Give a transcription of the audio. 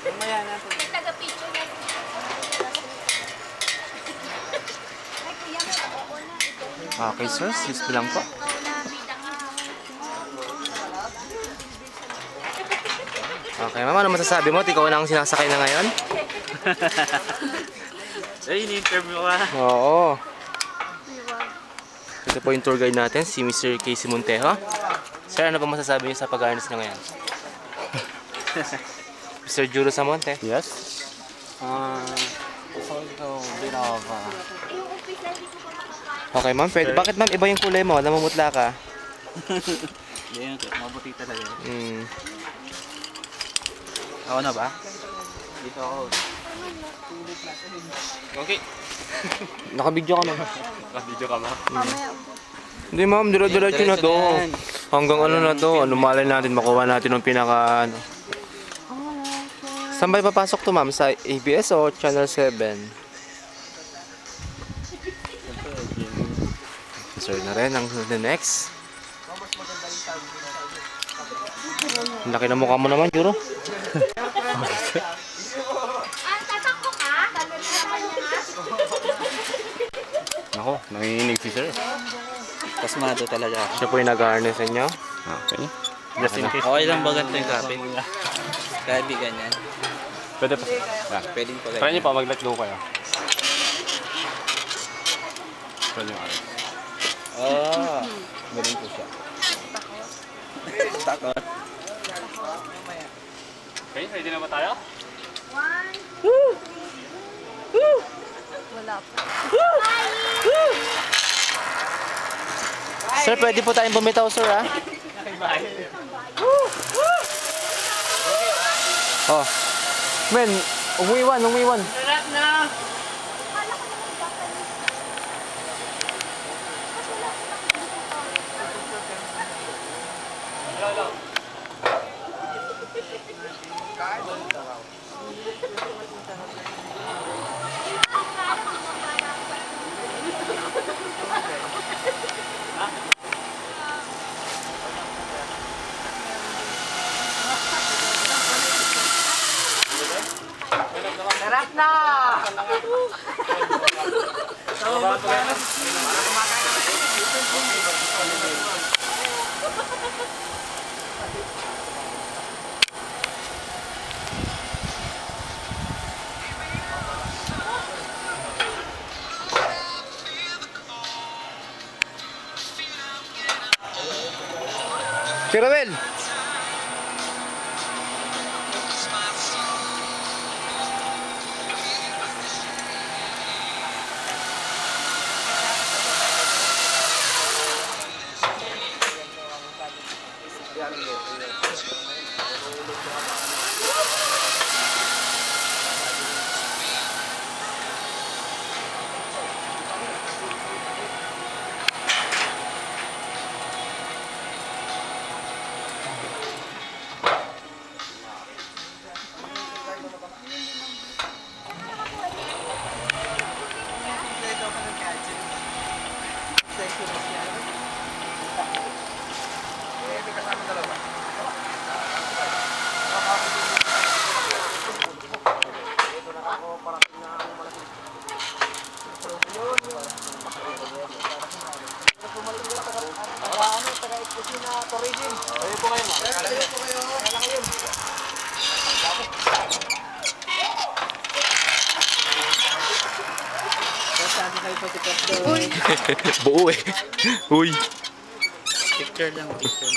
Mamaya na. Taga-picture na. Okay sir, excuse me lang po. Okay, ma'am, ano masasabi mo? Ikaw na ang sinasakay na ngayon? Eh, ini-interview ka. Oo. Ito po yung tour guide natin, si Mr. Casey Montejo. Sir, ano ba masasabi niyo sa pag-harness na ngayon? Mr. Juro Samonte. Yes. So, bit of... Okay, ma'am. Pwede. Bakit, ma'am, iba yung kulay mo? Namumutla ka. Yan, mabuti talaga. Ako na ba? Dito ako. Okay. Nakabidyo ka, ma'am. Video ka ba? Hindi, ma'am. Dira-diretso na to. Hanggang ano na to. Ano malay natin, makuha natin yung pinaka... Ano. Saan ba ipapasok to, ma'am? Sa ABS o Channel 7? Sir na rin ang the next. Laki na mukha mo naman, Juro. Tatakbo ka? Ako, nanginginig si sir. Pasmado talaga. Siya po yung nag-harness sa inyo. Okay. Just in case. Okay lang ba ganito yung kapit? Kaibigan yan. Pwede pa. Pwedeng pa Try niyo pa, mag-let go kayo. Try niyo kayo. Ganun po siya. Takot. Okay, ready na ba tayo? Wala pa. Sir, pwede po tayong bumitaw, sir, ha? Oh. Men, umiwan. Sarap na! Sarap na! Kirabel! Buo eh. Uy. Picture lang, picture.